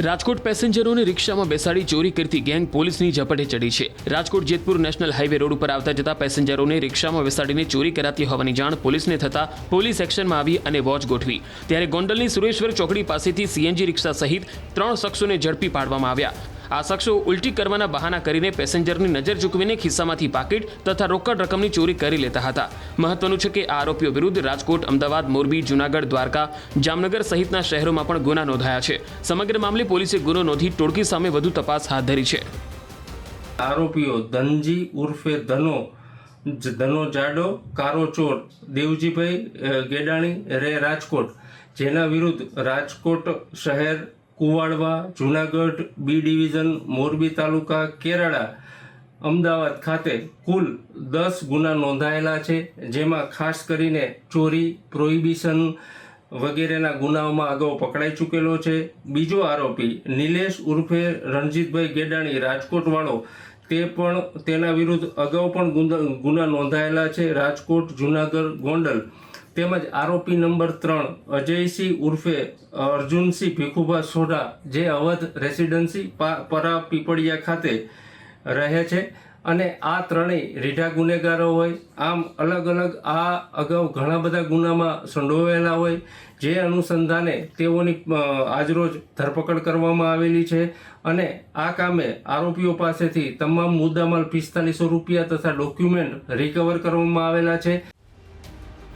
રાજકોટ પેસેન્જરોને રિક્ષામાં બેસાડી ચોરી કરતી ગેંગ પોલીસની ઝપટે ચડી છે। Rajkot Jetpur national highway road ઉપર આવતા જતા પેસેન્જરોને રિક્ષામાં બેસાડીને ચોરી કરાતી હોવાની જાણ પોલીસને થતા પોલીસ એક્શનમાં આવી અને વોચ ગોઠવી। ત્યારે ગોંડલની સુરેશ્વર ચોકડી પાસેથી સીએનજી રિક્ષા સહિત 3 શખ્સોને ઝડપી પાડવામાં આવ્યા। આ શખ્સો ઉલટી કરવાના બહાના કરીને પેસેન્જરની નજર ચૂકવીને ખિસ્સામાંથી પાકીટ તથા રોકડ રકમની ચોરી કરી લેતા હતા। મહત્વનું છે કે આ આરોપીઓ વિરુદ્ધ રાજકોટ, અમદાવાદ, મોરબી, જૂનાગઢ, દ્વારકા, જામનગર સહિતના શહેરોમાં પણ ગુના નોંધાયા છે। સમગ્ર મામલે પોલીસે ગુનો નોંધી ટોળકી સામે વધુ તપાસ હાથ ધરી છે। આરોપીઓ ધનજી ઉર્ફે ધનો જાડો, કારો ચોર, દેવજીભાઈ ગેડાણી રે રાજકોટ, જેના વિરુદ્ધ રાજકોટ શહેર, કુવાડવા, જૂનાગઢ બી ડિવિઝન, મોરબી તાલુકા, કેરાળા, અમદાવાદ ખાતે કુલ 10 ગુના નોંધાયેલા છે। જેમાં ખાસ કરીને ચોરી, પ્રોહિબિશન વગેરેના ગુનાઓમાં અગાઉ પકડાઈ ચૂકેલો છે। બીજો આરોપી નિલેશ ઉર્ફે રણજીતભાઈ ગેડાણી રાજકોટવાળો, તે પણ તેના વિરુદ્ધ અગાઉ પણ ગુના નોંધાયેલા છે રાજકોટ, જૂનાગઢ, ગોંડલ। તેમજ આરોપી નંબર 3 અજયસિંહ ઉર્ફે અર્જુનસિંહ ભીખુભા સોઢા, જે અવધ રેસિડેન્સી પરા પીપળિયા ખાતે રહે છે અને આ ત્રણેય રીઢા ગુનેગારો હોય। આમ અલગ અલગ આ અગાઉ ઘણા બધા ગુનામાં સંડોવાયેલા હોય, જે અનુસંધાને તેઓની આજરોજ ધરપકડ કરવામાં આવેલી છે અને આ કામે આરોપીઓ પાસેથી તમામ મુદ્દામાલ 4500 રૂપિયા તથા ડોક્યુમેન્ટ રિકવર કરવામાં આવેલા છે।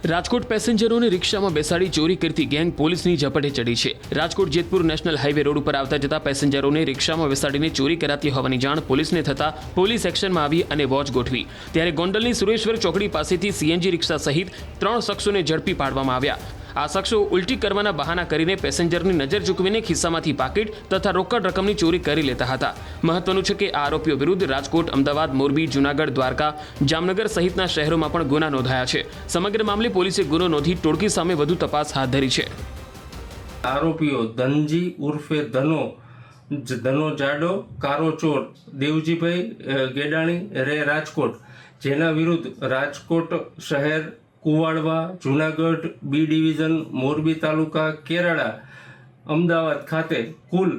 રાજકોટ પેસેન્જરોને રિક્ષામાં બેસાડી ચોરી કરતી ગેંગ પોલીસની ઝપટે ચડી છે। Rajkot Jetpur national highway road ઉપર આવતા જતા પેસેન્જરોને રિક્ષામાં બેસાડીને ચોરી કરાતી હોવાની જાણ પોલીસને થતા પોલીસ એક્શનમાં આવી અને વોચ ગોઠવી। ત્યારે ગોંડલની સુરેશ્વર ચોકડી પાસેથી સીએનજી રિક્ષા સહિત 3 શખ્સોને ઝડપી પાડવામાં આવ્યા। આ શખ્સો ઉલટી કરવાના બહાના કરીને પેસેન્જરની નજર ચૂકવીને ખિસ્સામાંથી પાકીટ તથા રોકડ રકમની ચોરી કરી લેતા હતા। મહત્વનું છે કે આ આરોપીઓ વિરુદ્ધ રાજકોટ, અમદાવાદ, મોરબી, જૂનાગઢ, દ્વારકા, જામનગર સહિતના શહેરોમાં પણ ગુના નોંધાયા છે। સમગ્ર મામલે પોલીસે ગુનો નોંધી ટોળકી સામે વધુ તપાસ હાથ ધરી છે। આરોપીઓ ધનજી ઉર્ફે ધનો જાડો, કારો ચોર, દેવજીભાઈ ગેડાણી રે રાજકોટ, જેના વિરુદ્ધ રાજકોટ શહેર, કુવાડવા, જૂનાગઢ બી ડિવિઝન, મોરબી તાલુકા, કેરાળા, અમદાવાદ ખાતે કુલ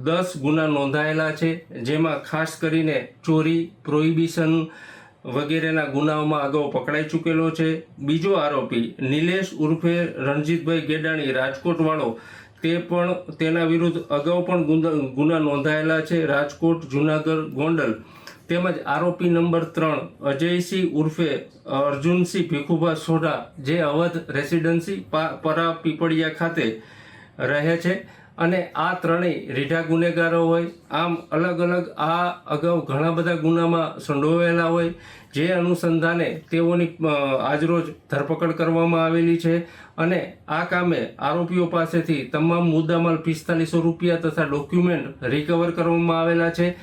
10 ગુના નોંધાયેલા છે। જેમાં ખાસ કરીને ચોરી, પ્રોહિબિશન વગેરેના ગુનાઓમાં અગાઉ પકડાઈ ચૂકેલો છે। બીજો આરોપી નિલેશ ઉર્ફે રણજીતભાઈ ગેડાણી રાજકોટવાળો, તે પણ તેના વિરુદ્ધ અગાઉ પણ ગુના નોંધાયેલા છે રાજકોટ, જૂનાગઢ, ગોંડલ। તેમજ આરોપી નંબર 3 અજયસિંહ ઉર્ફે અર્જુનસિંહ ભીખુભા સોઢા, જે અવધ રેસિડેન્સી પરા પીપળિયા ખાતે રહે છે અને આ ત્રણેય રીઢા ગુનેગારો હોય। આમ અલગ અલગ આ અગાઉ ઘણા બધા ગુનામાં સંડોવાયેલા હોય, જે અનુસંધાને તેઓની આજરોજ ધરપકડ કરવામાં આવેલી છે અને આ કામે આરોપીઓ પાસેથી તમામ મુદ્દામાલ 4500 રૂપિયા તથા ડોક્યુમેન્ટ રિકવર કરવામાં આવેલા છે।